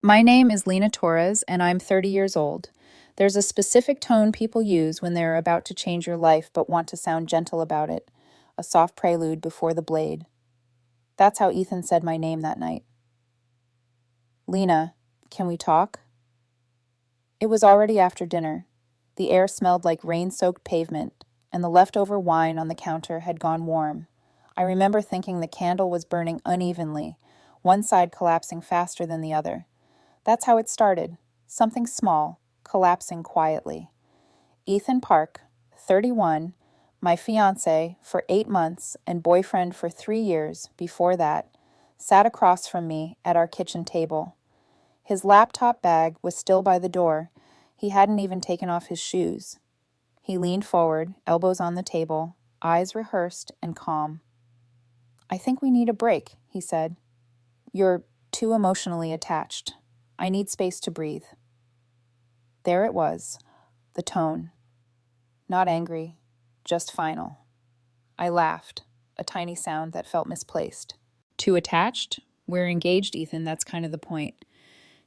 My name is Lena Torres, and I'm 30 years old. There's a specific tone people use when they're about to change your life but want to sound gentle about it, a soft prelude before the blade. That's how Ethan said my name that night. Lena, can we talk? It was already after dinner. The air smelled like rain-soaked pavement, and the leftover wine on the counter had gone warm. I remember thinking the candle was burning unevenly, one side collapsing faster than the other. That's how it started, something small, collapsing quietly. Ethan Park, 31, my fiancé for 8 months and boyfriend for 3 years before that, sat across from me at our kitchen table. His laptop bag was still by the door. He hadn't even taken off his shoes. He leaned forward, elbows on the table, eyes rehearsed and calm. "I think we need a break," he said. "You're too emotionally attached. I need space to breathe." There it was, the tone. Not angry, just final. I laughed, a tiny sound that felt misplaced. "Too attached? We're engaged, Ethan, that's kind of the point."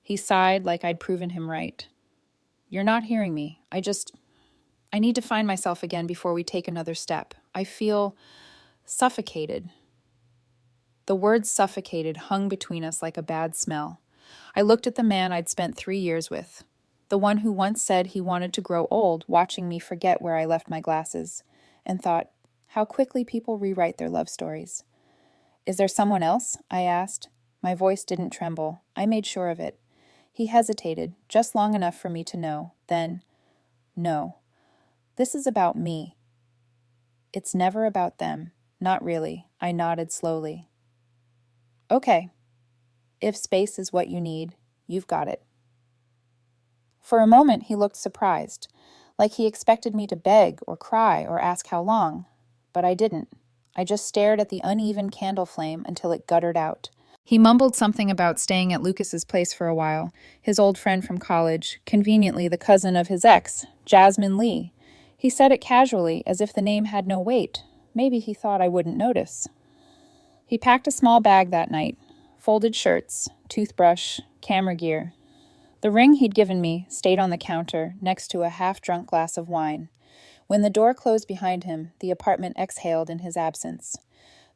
He sighed like I'd proven him right. "You're not hearing me. I need to find myself again before we take another step. I feel suffocated." The word suffocated hung between us like a bad smell. I looked at the man I'd spent 3 years with, the one who once said he wanted to grow old watching me forget where I left my glasses, and thought, how quickly people rewrite their love stories. "Is there someone else?" I asked. My voice didn't tremble. I made sure of it. He hesitated, just long enough for me to know. Then, "No. This is about me." "It's never about them. Not really." I nodded slowly. "Okay. If space is what you need, you've got it." For a moment he looked surprised, like he expected me to beg or cry or ask how long. But I didn't. I just stared at the uneven candle flame until it guttered out. He mumbled something about staying at Lucas's place for a while, his old friend from college, conveniently the cousin of his ex, Jasmine Lee. He said it casually, as if the name had no weight. Maybe he thought I wouldn't notice. He packed a small bag that night, folded shirts, toothbrush, camera gear. The ring he'd given me stayed on the counter next to a half-drunk glass of wine. When the door closed behind him, the apartment exhaled in his absence.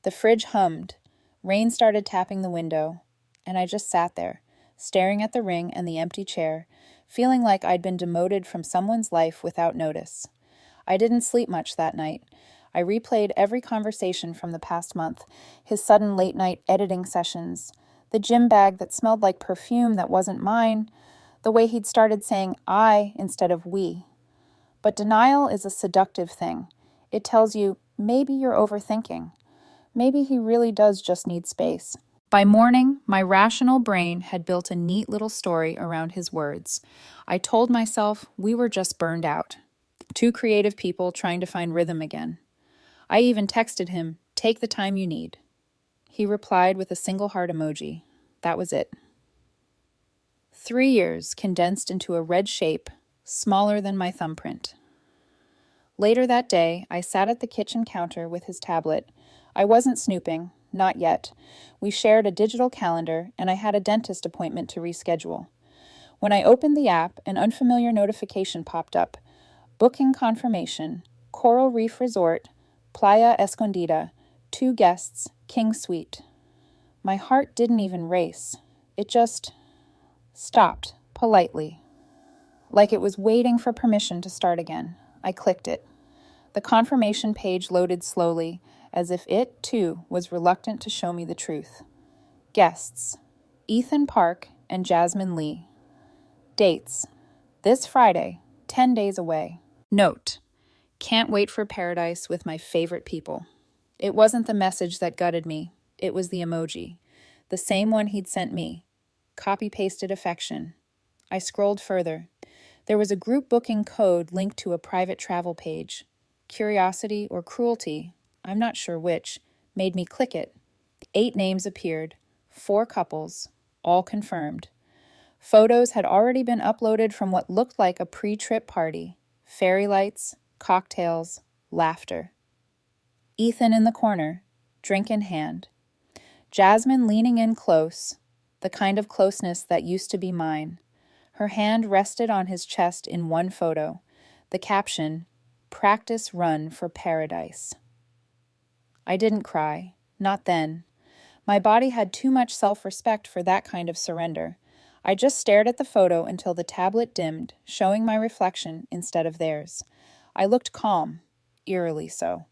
The fridge hummed. Rain started tapping the window, and I just sat there, staring at the ring and the empty chair, feeling like I'd been demoted from someone's life without notice. I didn't sleep much that night. I replayed every conversation from the past month, his sudden late-night editing sessions, the gym bag that smelled like perfume that wasn't mine, the way he'd started saying I instead of we. But denial is a seductive thing. It tells you, maybe you're overthinking. Maybe he really does just need space. By morning, my rational brain had built a neat little story around his words. I told myself we were just burned out. Two creative people trying to find rhythm again. I even texted him, "Take the time you need." He replied with a single heart emoji. That was it. 3 years condensed into a red shape, smaller than my thumbprint. Later that day, I sat at the kitchen counter with his tablet. I wasn't snooping, not yet. We shared a digital calendar, and I had a dentist appointment to reschedule. When I opened the app, an unfamiliar notification popped up. Booking confirmation, Coral Reef Resort, Playa Escondida, 2 guests, King Suite. My heart didn't even race. It just stopped, politely, like it was waiting for permission to start again. I clicked it. The confirmation page loaded slowly, as if it, too, was reluctant to show me the truth. Guests: Ethan Park and Jasmine Lee. Dates: this Friday, 10 days away. Note: can't wait for paradise with my favorite people. It wasn't the message that gutted me. It was the emoji. The same one he'd sent me. Copy-pasted affection. I scrolled further. There was a group booking code linked to a private travel page. Curiosity or cruelty, I'm not sure which, made me click it. 8 names appeared, 4 couples, all confirmed. Photos had already been uploaded from what looked like a pre-trip party. Fairy lights, cocktails, laughter. Ethan in the corner, drink in hand. Jasmine leaning in close, the kind of closeness that used to be mine. Her hand rested on his chest in one photo. The caption, "Practice run for paradise." I didn't cry. Not then. My body had too much self-respect for that kind of surrender. I just stared at the photo until the tablet dimmed, showing my reflection instead of theirs. I looked calm, eerily so.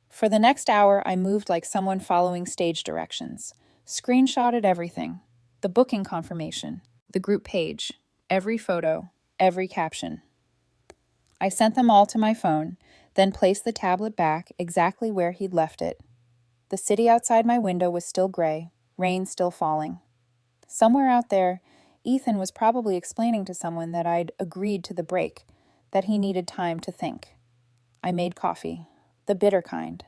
For the next hour, I moved like someone following stage directions. Screenshotted everything. The booking confirmation, the group page, every photo, every caption. I sent them all to my phone, then placed the tablet back exactly where he'd left it. The city outside my window was still gray, rain still falling. Somewhere out there, Ethan was probably explaining to someone that I'd agreed to the break, that he needed time to think. I made coffee, the bitter kind,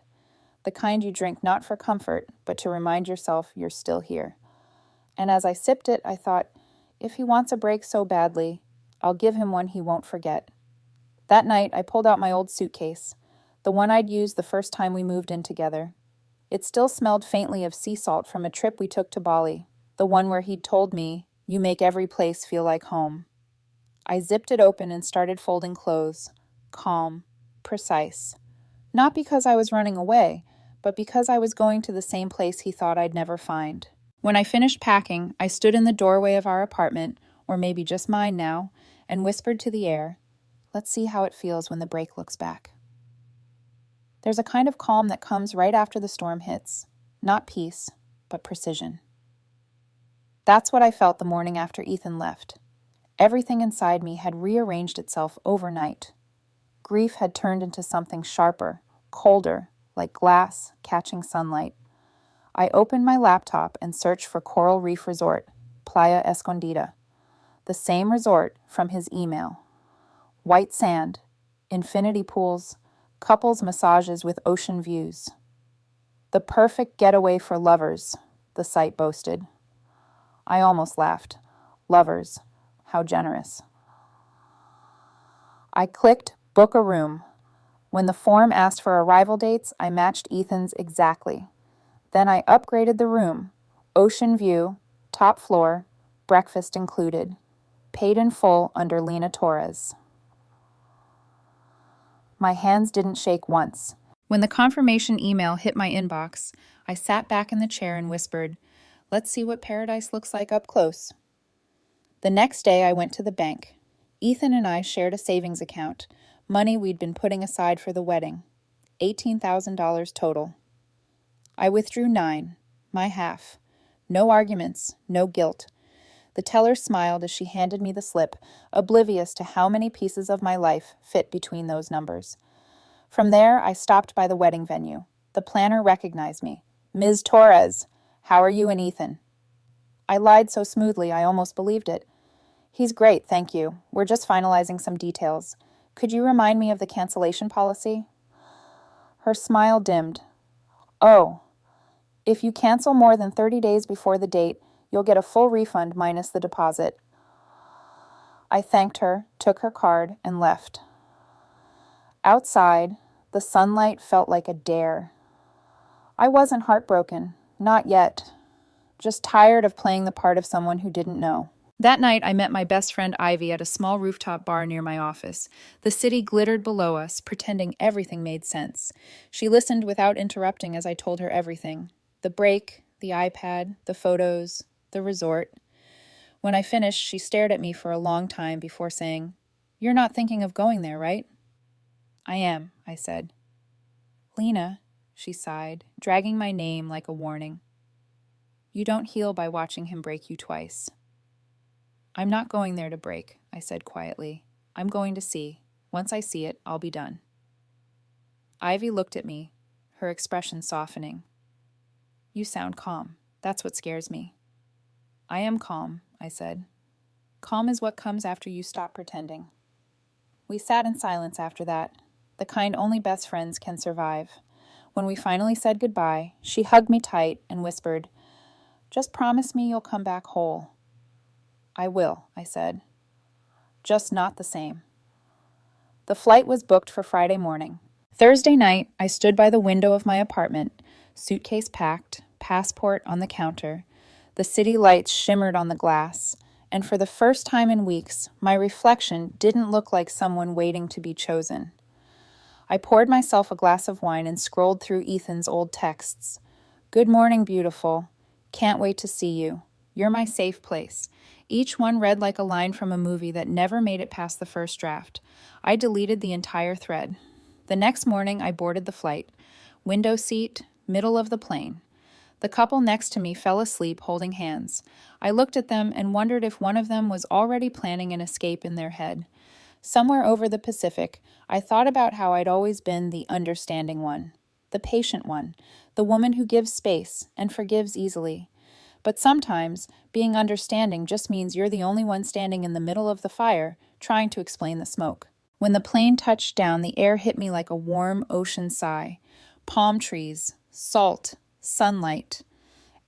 the kind you drink not for comfort, but to remind yourself you're still here. And as I sipped it, I thought, if he wants a break so badly, I'll give him one he won't forget. That night, I pulled out my old suitcase, the one I'd used the first time we moved in together. It still smelled faintly of sea salt from a trip we took to Bali, the one where he'd told me, "You make every place feel like home." I zipped it open and started folding clothes, calm, precise. Not because I was running away, but because I was going to the same place he thought I'd never find. When I finished packing, I stood in the doorway of our apartment, or maybe just mine now, and whispered to the air, "Let's see how it feels when the break looks back." There's a kind of calm that comes right after the storm hits. Not peace, but precision. That's what I felt the morning after Ethan left. Everything inside me had rearranged itself overnight. Grief had turned into something sharper, colder, like glass catching sunlight. I opened my laptop and searched for Coral Reef Resort, Playa Escondida. The same resort from his email. White sand, infinity pools, couples massages with ocean views. The perfect getaway for lovers, the site boasted. I almost laughed. Lovers, how generous. I clicked book a room. When the form asked for arrival dates, I matched Ethan's exactly. Then I upgraded the room. Ocean view, top floor, breakfast included. Paid in full under Lena Torres. My hands didn't shake once. When the confirmation email hit my inbox, I sat back in the chair and whispered, "Let's see what paradise looks like up close." The next day, I went to the bank. Ethan and I shared a savings account, money we'd been putting aside for the wedding. $18,000 total. I withdrew 9, my half. No arguments, no guilt. The teller smiled as she handed me the slip, oblivious to how many pieces of my life fit between those numbers. From there, I stopped by the wedding venue. The planner recognized me. "Ms. Torres, how are you and Ethan?" I lied so smoothly I almost believed it. "He's great, thank you. We're just finalizing some details. Could you remind me of the cancellation policy?" Her smile dimmed. "Oh, if you cancel more than 30 days before the date, you'll get a full refund minus the deposit." I thanked her, took her card, and left. Outside, the sunlight felt like a dare. I wasn't heartbroken, not yet. Just tired of playing the part of someone who didn't know. That night, I met my best friend Ivy at a small rooftop bar near my office. The city glittered below us, pretending everything made sense. She listened without interrupting as I told her everything. The break, the iPad, the photos, the resort. When I finished, she stared at me for a long time before saying, "You're not thinking of going there, right?" "I am," I said. "Lena," she sighed, dragging my name like a warning. "You don't heal by watching him break you twice." "I'm not going there to break," I said quietly. "I'm going to see. Once I see it, I'll be done." Ivy looked at me, her expression softening. "You sound calm. That's what scares me." "I am calm," I said. "Calm is what comes after you stop pretending." We sat in silence after that, the kind only best friends can survive. When we finally said goodbye, she hugged me tight and whispered, "Just promise me you'll come back whole." "I will," I said. "Just not the same." The flight was booked for Friday morning. Thursday night, I stood by the window of my apartment, suitcase packed, passport on the counter. The city lights shimmered on the glass, and for the first time in weeks, my reflection didn't look like someone waiting to be chosen. I poured myself a glass of wine and scrolled through Ethan's old texts. Good morning, beautiful. Can't wait to see you. You're my safe place. Each one read like a line from a movie that never made it past the first draft. I deleted the entire thread. The next morning, I boarded the flight. Window seat, middle of the plane. The couple next to me fell asleep holding hands. I looked at them and wondered if one of them was already planning an escape in their head. Somewhere over the Pacific, I thought about how I'd always been the understanding one, the patient one, the woman who gives space and forgives easily. But sometimes, being understanding just means you're the only one standing in the middle of the fire, trying to explain the smoke. When the plane touched down, the air hit me like a warm ocean sigh. Palm trees, salt, sunlight.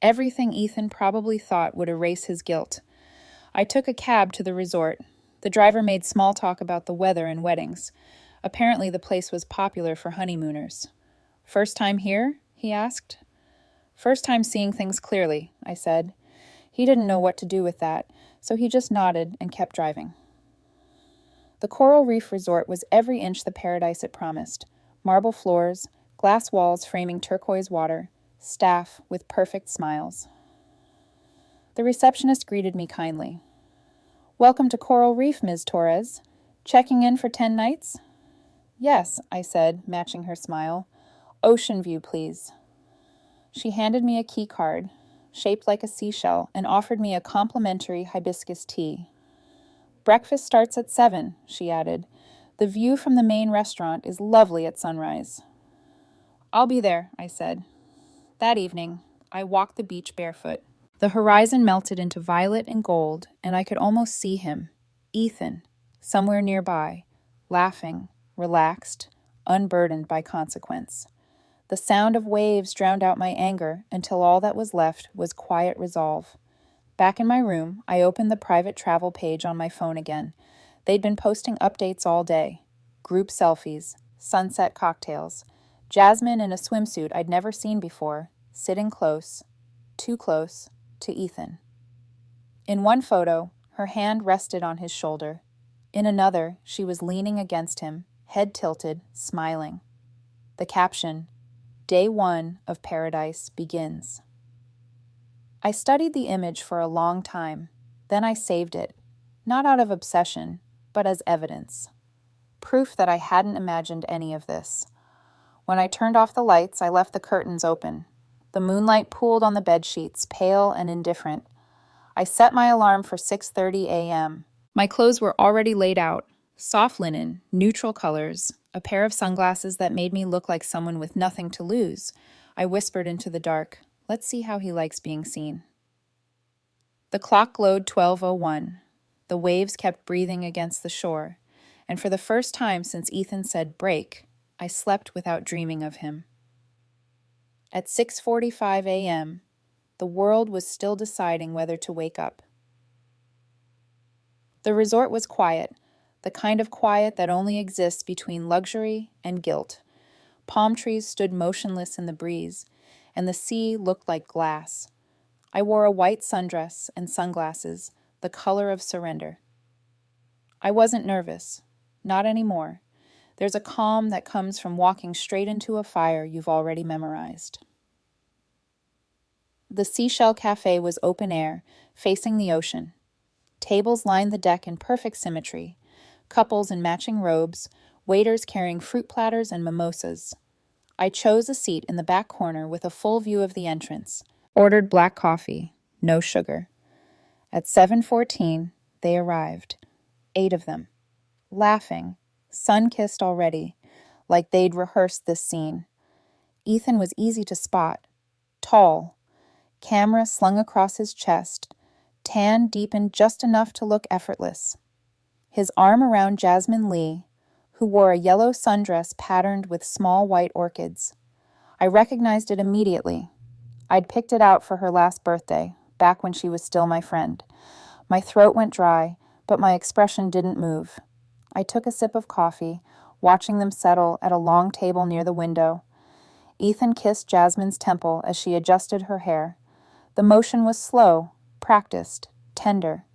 Everything Ethan probably thought would erase his guilt. I took a cab to the resort. The driver made small talk about the weather and weddings. Apparently the place was popular for honeymooners. First time here? He asked. First time seeing things clearly, I said. He didn't know what to do with that, so he just nodded and kept driving. The Coral Reef Resort was every inch the paradise it promised. Marble floors, glass walls framing turquoise water, staff with perfect smiles. The receptionist greeted me kindly. Welcome to Coral Reef, Ms. Torres. Checking in for 10 nights? Yes, I said, matching her smile. Ocean view, please. She handed me a key card, shaped like a seashell, and offered me a complimentary hibiscus tea. Breakfast starts at 7, she added. The view from the main restaurant is lovely at sunrise. I'll be there, I said. That evening, I walked the beach barefoot. The horizon melted into violet and gold, and I could almost see him, Ethan, somewhere nearby, laughing, relaxed, unburdened by consequence. The sound of waves drowned out my anger until all that was left was quiet resolve. Back in my room, I opened the private travel page on my phone again. They'd been posting updates all day. Group selfies, sunset cocktails, Jasmine in a swimsuit I'd never seen before, sitting close, too close, to Ethan. In one photo, her hand rested on his shoulder. In another, she was leaning against him, head tilted, smiling. The caption, Day 1 of Paradise begins. I studied the image for a long time. Then I saved it, not out of obsession, but as evidence. Proof that I hadn't imagined any of this. When I turned off the lights, I left the curtains open. The moonlight pooled on the bedsheets, pale and indifferent. I set my alarm for 6:30 a.m. My clothes were already laid out. Soft linen, neutral colors, a pair of sunglasses that made me look like someone with nothing to lose. I whispered into the dark, let's see how he likes being seen. The clock glowed 12:01. The waves kept breathing against the shore, and for the first time since Ethan said break, I slept without dreaming of him. At 6:45 a.m., the world was still deciding whether to wake up. The resort was quiet, the kind of quiet that only exists between luxury and guilt. Palm trees stood motionless in the breeze, and the sea looked like glass. I wore a white sundress and sunglasses, the color of surrender. I wasn't nervous. Not anymore. There's a calm that comes from walking straight into a fire you've already memorized. The Seashell Cafe was open air, facing the ocean. Tables lined the deck in perfect symmetry. Couples in matching robes, waiters carrying fruit platters and mimosas. I chose a seat in the back corner with a full view of the entrance. Ordered black coffee, no sugar. At 7:14, they arrived. 8 of them. Laughing, sun-kissed already, like they'd rehearsed this scene. Ethan was easy to spot. Tall, camera slung across his chest, tan deepened just enough to look effortless. His arm around Jasmine Lee, who wore a yellow sundress patterned with small white orchids. I recognized it immediately. I'd picked it out for her last birthday, back when she was still my friend. My throat went dry, but my expression didn't move. I took a sip of coffee, watching them settle at a long table near the window. Ethan kissed Jasmine's temple as she adjusted her hair. The motion was slow, practiced, tender.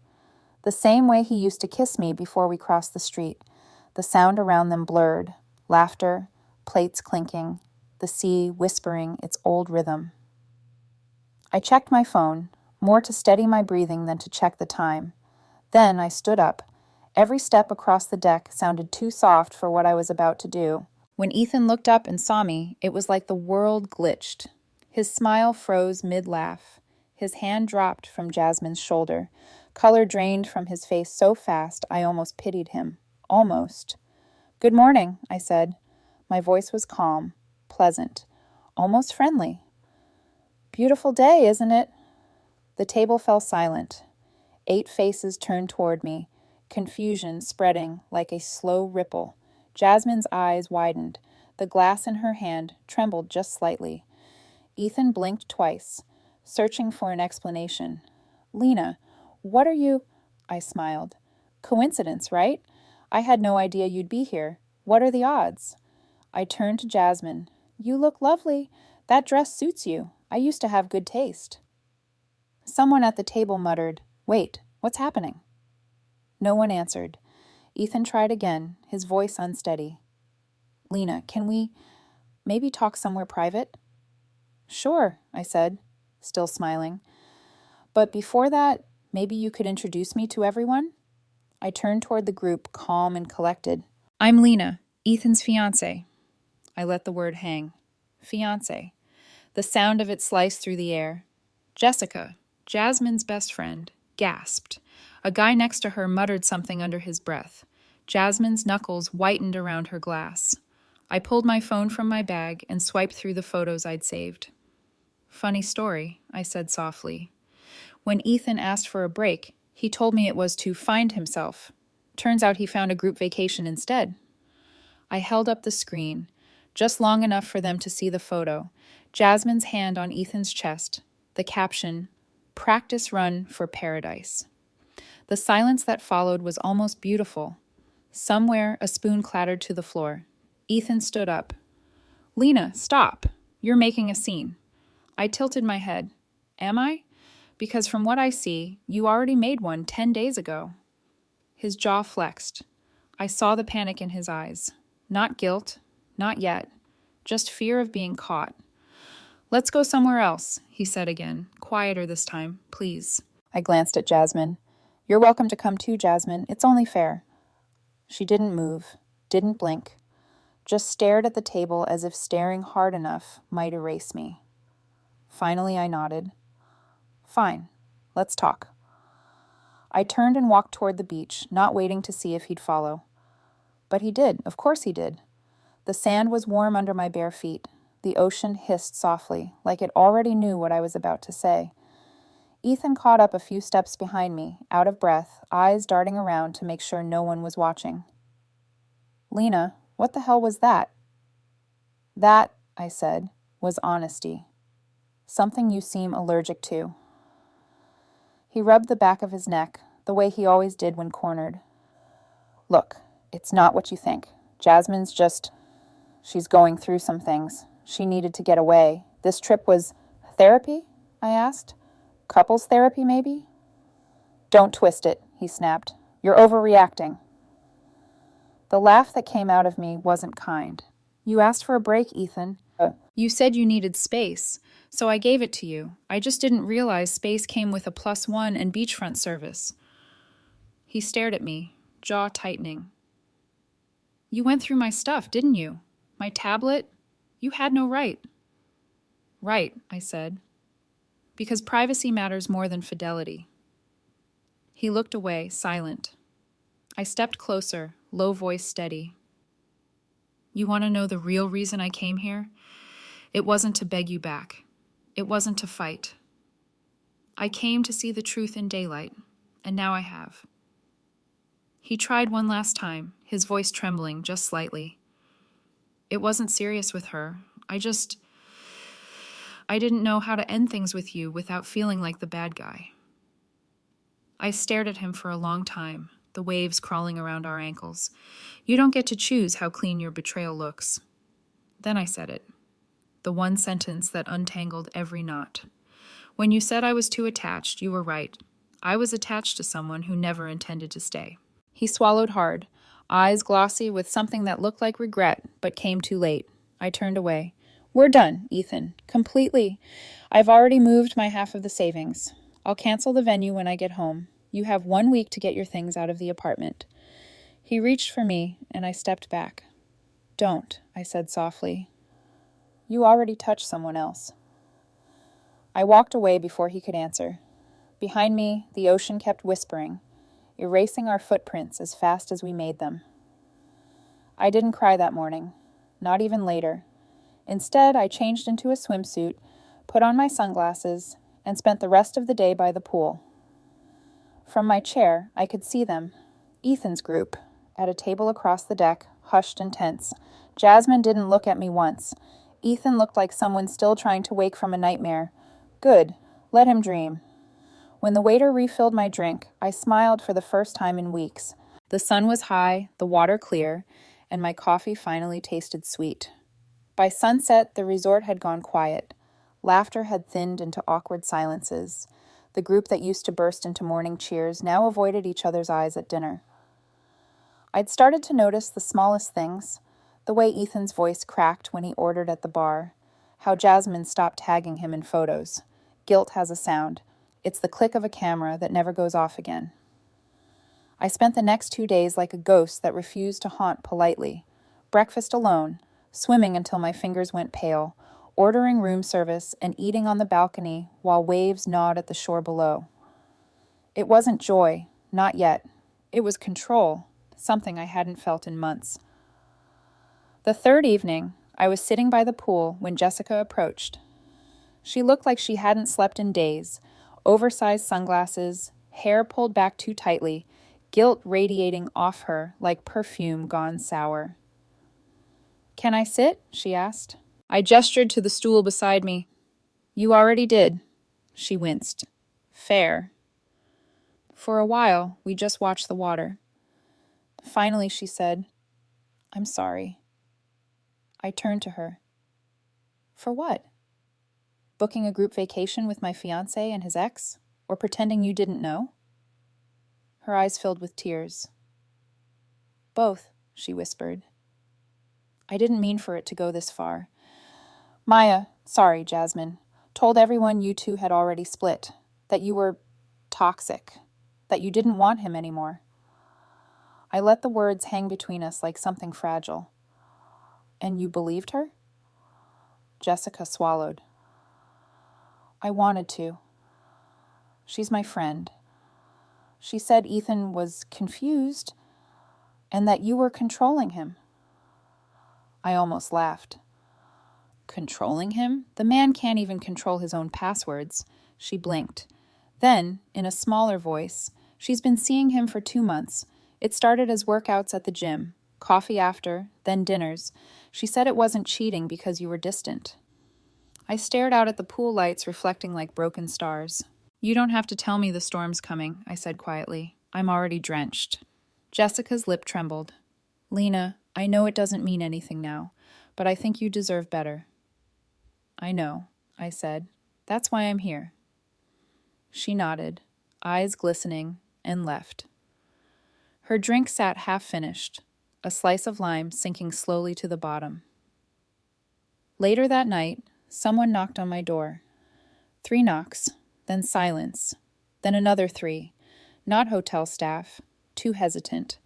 The same way he used to kiss me before we crossed the street. The sound around them blurred. Laughter, plates clinking, the sea whispering its old rhythm. I checked my phone, more to steady my breathing than to check the time. Then I stood up. Every step across the deck sounded too soft for what I was about to do. When Ethan looked up and saw me, it was like the world glitched. His smile froze mid-laugh. His hand dropped from Jasmine's shoulder. Color drained from his face so fast I almost pitied him. Almost. "Good morning," I said. My voice was calm, pleasant, almost friendly. "Beautiful day, isn't it?" The table fell silent. 8 faces turned toward me, confusion spreading like a slow ripple. Jasmine's eyes widened. The glass in her hand trembled just slightly. Ethan blinked twice, searching for an explanation. "Lena, what are you—" I smiled. "Coincidence, right? I had no idea you'd be here. What are the odds?" I turned to Jasmine. "You look lovely. That dress suits you. I used to have good taste." Someone at the table muttered, "Wait, what's happening?" No one answered. Ethan tried again, his voice unsteady. "Lena, can we maybe talk somewhere private?" "Sure," I said, still smiling. "But before that, maybe you could introduce me to everyone?" I turned toward the group, calm and collected. "I'm Lena, Ethan's fiancé." I let the word hang. Fiancé. The sound of it sliced through the air. Jessica, Jasmine's best friend, gasped. A guy next to her muttered something under his breath. Jasmine's knuckles whitened around her glass. I pulled my phone from my bag and swiped through the photos I'd saved. "Funny story," I said softly. When Ethan asked for a break, he told me it was to find himself. Turns out he found a group vacation instead. I held up the screen, just long enough for them to see the photo. Jasmine's hand on Ethan's chest, the caption, "Practice run for paradise." The silence that followed was almost beautiful. Somewhere, a spoon clattered to the floor. Ethan stood up. "Lena, stop. You're making a scene." I tilted my head. "Am I? Because from what I see, you already made one 10 days ago." His jaw flexed. I saw the panic in his eyes. Not guilt, not yet, just fear of being caught. "Let's go somewhere else," he said again, quieter this time, "please." I glanced at Jasmine. "You're welcome to come too, Jasmine. It's only fair." She didn't move, didn't blink, just stared at the table as if staring hard enough might erase me. Finally, I nodded. "Fine, let's talk." I turned and walked toward the beach, not waiting to see if he'd follow. But he did, of course he did. The sand was warm under my bare feet. The ocean hissed softly, like it already knew what I was about to say. Ethan caught up a few steps behind me, out of breath, eyes darting around to make sure no one was watching. "Lena, what the hell was that?" "That," I said, "was honesty. Something you seem allergic to." He rubbed the back of his neck, the way he always did when cornered. "Look, it's not what you think. Jasmine's she's going through some things. She needed to get away. This trip was—" "Therapy?" I asked. "Couples therapy, maybe?" "Don't twist it," he snapped. "You're overreacting." The laugh that came out of me wasn't kind. "You asked for a break, Ethan. You said you needed space, so I gave it to you. I just didn't realize space came with a +1 and beachfront service." He stared at me, jaw tightening. "You went through my stuff, didn't you? My tablet? You had no right." "Right," I said. "Because privacy matters more than fidelity." He looked away, silent. I stepped closer, low voice steady. "You want to know the real reason I came here? It wasn't to beg you back. It wasn't to fight. I came to see the truth in daylight, and now I have." He tried one last time, his voice trembling just slightly. "It wasn't serious with her. I didn't know how to end things with you without feeling like the bad guy." I stared at him for a long time, the waves crawling around our ankles. "You don't get to choose how clean your betrayal looks." Then I said it, the one sentence that untangled every knot. When you said I was too attached, you were right. I was attached to someone who never intended to stay." He swallowed hard, eyes glossy with something that looked like regret, but came too late. I turned away. "We're done, Ethan. Completely. I've already moved my half of the savings. I'll cancel the venue when I get home. You have 1 week to get your things out of the apartment." He reached for me, and I stepped back. "Don't," I said softly. "You already touched someone else." I walked away before he could answer. Behind me, the ocean kept whispering, erasing our footprints as fast as we made them. I didn't cry that morning, not even later. Instead, I changed into a swimsuit, put on my sunglasses, and spent the rest of the day by the pool. From my chair, I could see them, Ethan's group, at a table across the deck, hushed and tense. Jasmine didn't look at me once. Ethan looked like someone still trying to wake from a nightmare. Good, let him dream. When the waiter refilled my drink, I smiled for the first time in weeks. The sun was high, the water clear, and my coffee finally tasted sweet. By sunset, the resort had gone quiet. Laughter had thinned into awkward silences. The group that used to burst into morning cheers now avoided each other's eyes at dinner. I'd started to notice the smallest things, the way Ethan's voice cracked when he ordered at the bar, how Jasmine stopped tagging him in photos. Guilt has a sound. It's the click of a camera that never goes off again. I spent the next 2 days like a ghost that refused to haunt politely. Breakfast alone, swimming until my fingers went pale, ordering room service and eating on the balcony while waves gnawed at the shore below. It wasn't joy, not yet. It was control, something I hadn't felt in months. The third evening, I was sitting by the pool when Jessica approached. She looked like she hadn't slept in days, oversized sunglasses, hair pulled back too tightly, guilt radiating off her like perfume gone sour. "Can I sit?" she asked. I gestured to the stool beside me. "You already did." She winced. "Fair." For a while, we just watched the water. Finally, she said, "I'm sorry." I turned to her. "For what? Booking a group vacation with my fiancé and his ex? Or pretending you didn't know?" Her eyes filled with tears. "Both," she whispered. "I didn't mean for it to go this far. Maya, sorry, Jasmine, told everyone you two had already split, that you were toxic, that you didn't want him anymore." I let the words hang between us like something fragile. "And you believed her?" Jessica swallowed. "I wanted to. She's my friend. She said Ethan was confused and that you were controlling him." I almost laughed. "Controlling him? The man can't even control his own passwords." She blinked. Then, in a smaller voice, "She's been seeing him for 2 months. It started as workouts at the gym, coffee after, then dinners. She said it wasn't cheating because you were distant." I stared out at the pool lights reflecting like broken stars. "You don't have to tell me the storm's coming," I said quietly. "I'm already drenched." Jessica's lip trembled. "Lena, I know it doesn't mean anything now, but I think you deserve better." "I know," I said. "That's why I'm here." She nodded, eyes glistening, and left. Her drink sat half-finished, a slice of lime sinking slowly to the bottom. Later that night, someone knocked on my door. 3 knocks, then silence, then another 3. Not hotel staff, too hesitant.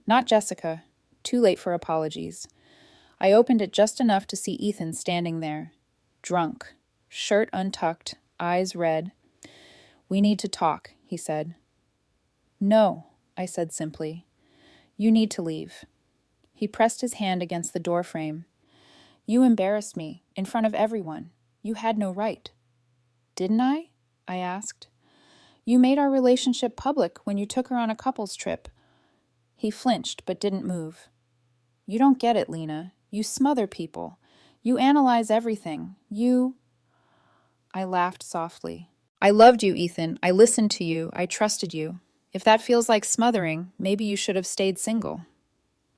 Not Jessica, too late for apologies. I opened it just enough to see Ethan standing there, drunk, shirt untucked, eyes red. "We need to talk," he said. "No," I said simply. "You need to leave." He pressed his hand against the doorframe. "You embarrassed me, in front of everyone. You had no right." "Didn't I?" I asked. "You made our relationship public when you took her on a couples trip." He flinched but didn't move. "You don't get it, Lena. You smother people. You analyze everything. I laughed softly. "I loved you, Ethan. I listened to you. I trusted you. If that feels like smothering, maybe you should have stayed single."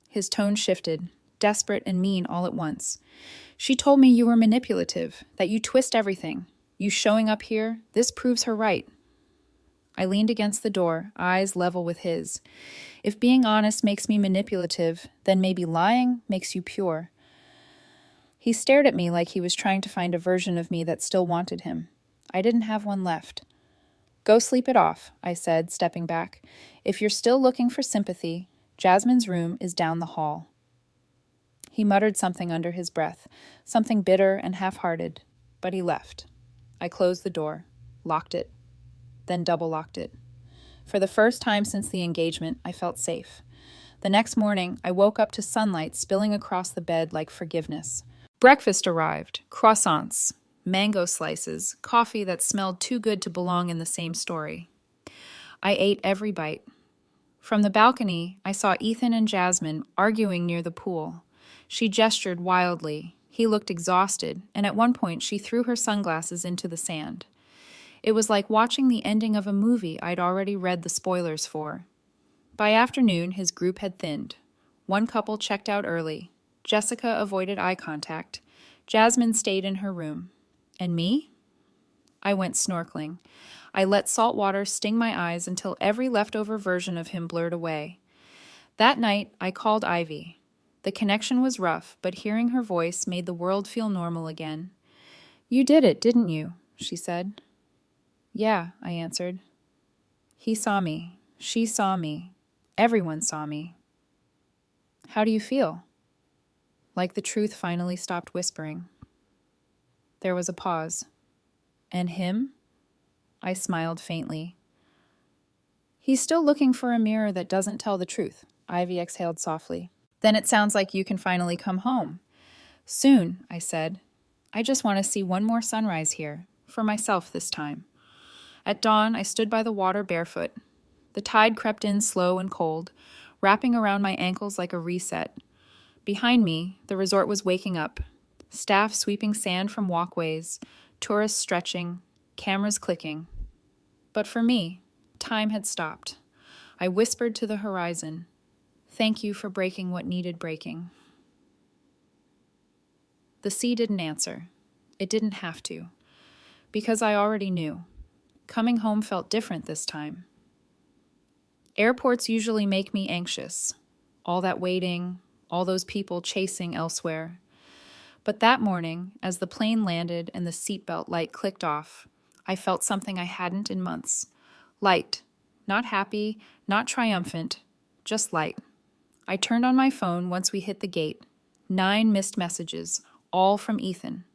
His tone shifted, desperate and mean all at once. "She told me you were manipulative, that you twist everything. You showing up here, this proves her right. I leaned against the door, eyes level with his. If being honest makes me manipulative, then maybe lying makes you pure. He stared at me like he was trying to find a version of me that still wanted him. I didn't have one left. Go sleep it off, I said, stepping back. If you're still looking for sympathy, Jasmine's room is down the hall. He muttered something under his breath, something bitter and half-hearted, but he left. I closed the door, locked it, then double-locked it. For the first time since the engagement, I felt safe. The next morning, I woke up to sunlight spilling across the bed like forgiveness. Breakfast arrived, croissants, mango slices, coffee that smelled too good to belong in the same story. I ate every bite. From the balcony, I saw Ethan and Jasmine arguing near the pool. She gestured wildly. He looked exhausted, and at one point she threw her sunglasses into the sand. It was like watching the ending of a movie I'd already read the spoilers for. By afternoon, his group had thinned. One couple checked out early. Jessica avoided eye contact. Jasmine stayed in her room. And me? I went snorkeling. I let salt water sting my eyes until every leftover version of him blurred away. That night, I called Ivy. The connection was rough, but hearing her voice made the world feel normal again. You did it, didn't you? She said. Yeah, I answered. He saw me. She saw me. Everyone saw me. How do you feel? Like the truth finally stopped whispering. There was a pause. And him? I smiled faintly. He's still looking for a mirror that doesn't tell the truth. Ivy exhaled softly. Then it sounds like you can finally come home. Soon, I said. I just want to see one more sunrise here, for myself this time. At dawn, I stood by the water barefoot. The tide crept in slow and cold, wrapping around my ankles like a reset. Behind me, the resort was waking up. Staff sweeping sand from walkways, tourists stretching, cameras clicking. But for me, time had stopped. I whispered to the horizon, "Thank you for breaking what needed breaking." The sea didn't answer. It didn't have to. Because I already knew. Coming home felt different this time. Airports usually make me anxious. All that waiting, all those people chasing elsewhere. But that morning, as the plane landed and the seatbelt light clicked off, I felt something I hadn't in months. Light. Not happy, not triumphant, just light. I turned on my phone once we hit the gate. 9 missed messages, all from Ethan.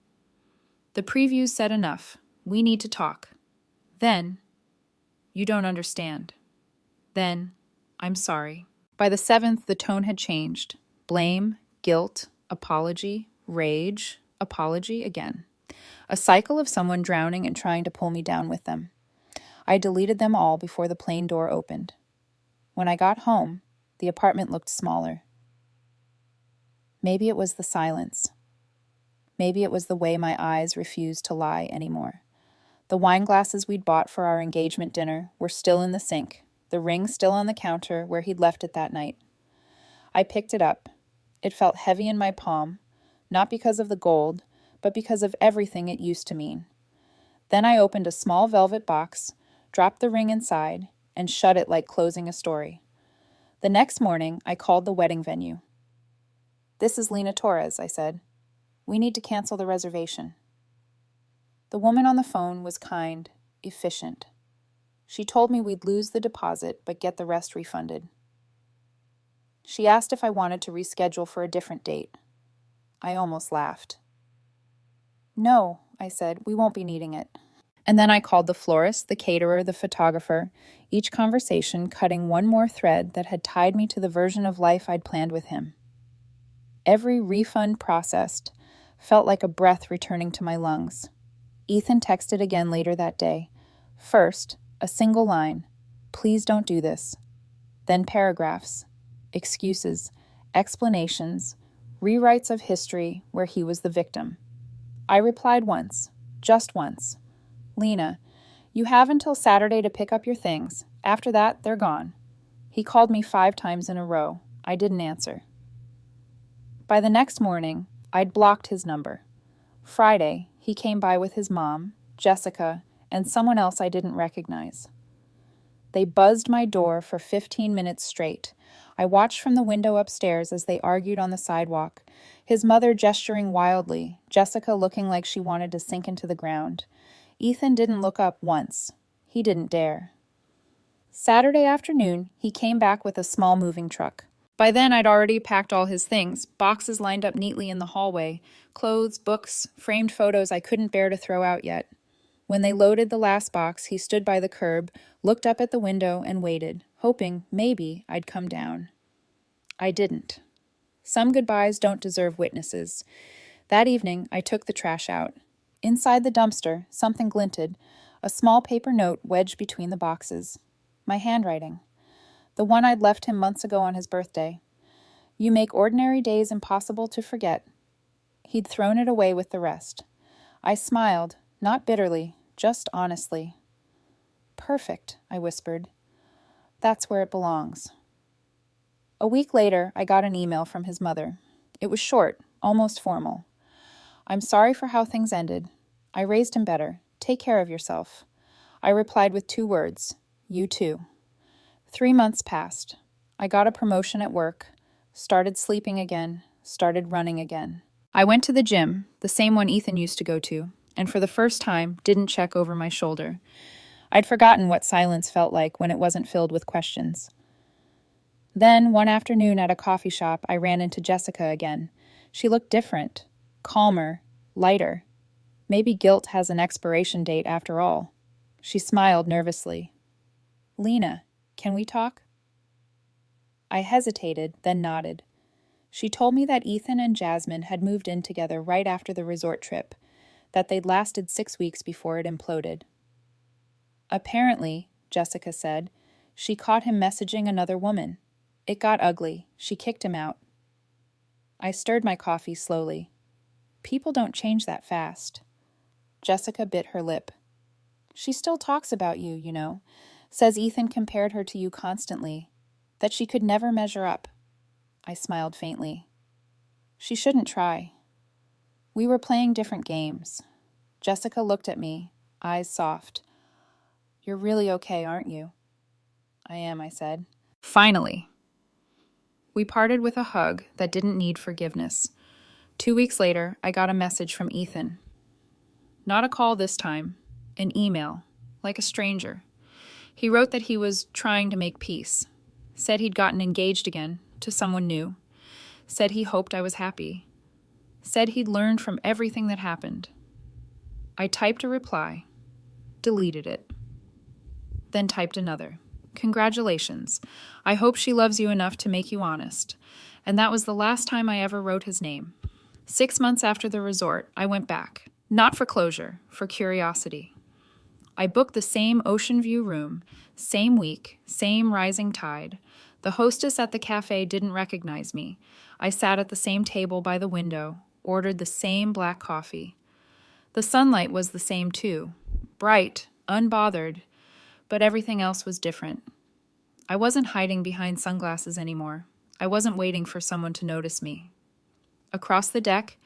The previews said enough. We need to talk. Then, you don't understand. Then, I'm sorry. By the 7th, the tone had changed. Blame, guilt, apology, rage, apology again. A cycle of someone drowning and trying to pull me down with them. I deleted them all before the plane door opened. When I got home, the apartment looked smaller. Maybe it was the silence. Maybe it was the way my eyes refused to lie anymore. The wine glasses we'd bought for our engagement dinner were still in the sink, the ring still on the counter where he'd left it that night. I picked it up. It felt heavy in my palm, not because of the gold, but because of everything it used to mean. Then I opened a small velvet box, dropped the ring inside, and shut it like closing a story. The next morning, I called the wedding venue. "This is Lena Torres," I said. "We need to cancel the reservation." The woman on the phone was kind, efficient. She told me we'd lose the deposit but get the rest refunded. She asked if I wanted to reschedule for a different date. I almost laughed. "No," I said, "we won't be needing it." And then I called the florist, the caterer, the photographer, each conversation cutting one more thread that had tied me to the version of life I'd planned with him. Every refund processed felt like a breath returning to my lungs. Ethan texted again later that day. First, a single line, "Please don't do this." Then paragraphs, excuses, explanations, rewrites of history where he was the victim. I replied once, just once. "Lena, you have until Saturday to pick up your things. After that, they're gone." He called me 5 times in a row. I didn't answer. By the next morning, I'd blocked his number. Friday, he came by with his mom, Jessica, and someone else I didn't recognize. They buzzed my door for 15 minutes straight. I watched from the window upstairs as they argued on the sidewalk, his mother gesturing wildly, Jessica looking like she wanted to sink into the ground. Ethan didn't look up once. He didn't dare. Saturday afternoon, he came back with a small moving truck. By then, I'd already packed all his things, boxes lined up neatly in the hallway, clothes, books, framed photos I couldn't bear to throw out yet. When they loaded the last box, he stood by the curb, looked up at the window, and waited, hoping maybe I'd come down. I didn't. Some goodbyes don't deserve witnesses. That evening, I took the trash out. Inside the dumpster, something glinted, a small paper note wedged between the boxes. My handwriting. The one I'd left him months ago on his birthday. You make ordinary days impossible to forget. He'd thrown it away with the rest. I smiled, not bitterly, just honestly. Perfect, I whispered. That's where it belongs. A week later, I got an email from his mother. It was short, almost formal. I'm sorry for how things ended. I raised him better. Take care of yourself. I replied with 2 words. You too. 3 months passed. I got a promotion at work, started sleeping again, started running again. I went to the gym, the same one Ethan used to go to, and for the first time didn't check over my shoulder. I'd forgotten what silence felt like when it wasn't filled with questions. Then, one afternoon at a coffee shop, I ran into Jessica again. She looked different, calmer, lighter. Maybe guilt has an expiration date after all. She smiled nervously. Lena, can we talk? I hesitated, then nodded. She told me that Ethan and Jasmine had moved in together right after the resort trip, that they'd lasted 6 weeks before it imploded. Apparently, Jessica said, she caught him messaging another woman. It got ugly. She kicked him out. I stirred my coffee slowly. People don't change that fast. Jessica bit her lip. She still talks about you, you know. Says Ethan compared her to you constantly. That she could never measure up. I smiled faintly. She shouldn't try. We were playing different games. Jessica looked at me, eyes soft. You're really okay, aren't you? I am, I said. Finally. We parted with a hug that didn't need forgiveness. 2 weeks later, I got a message from Ethan. Not a call this time, an email, like a stranger. He wrote that he was trying to make peace. Said he'd gotten engaged again, to someone new. Said he hoped I was happy. Said he'd learned from everything that happened. I typed a reply, deleted it. Then typed another. Congratulations. I hope she loves you enough to make you honest. And that was the last time I ever wrote his name. 6 months after the resort, I went back. Not for closure, for curiosity. I booked the same ocean view room, same week, same rising tide. The hostess at the cafe didn't recognize me. I sat at the same table by the window, ordered the same black coffee. The sunlight was the same too, bright, unbothered, but everything else was different. I wasn't hiding behind sunglasses anymore. I wasn't waiting for someone to notice me. Across the deck,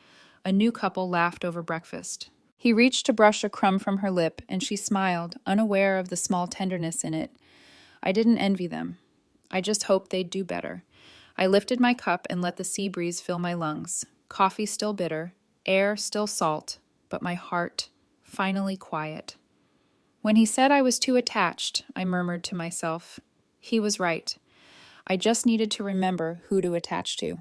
a new couple laughed over breakfast. He reached to brush a crumb from her lip, and she smiled, unaware of the small tenderness in it. I didn't envy them. I just hoped they'd do better. I lifted my cup and let the sea breeze fill my lungs. Coffee still bitter, air still salt, but my heart finally quiet. When he said I was too attached, I murmured to myself. He was right. I just needed to remember who to attach to.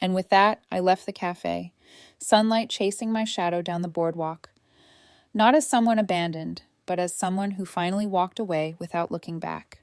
And with that, I left the cafe, sunlight chasing my shadow down the boardwalk. Not as someone abandoned, but as someone who finally walked away without looking back.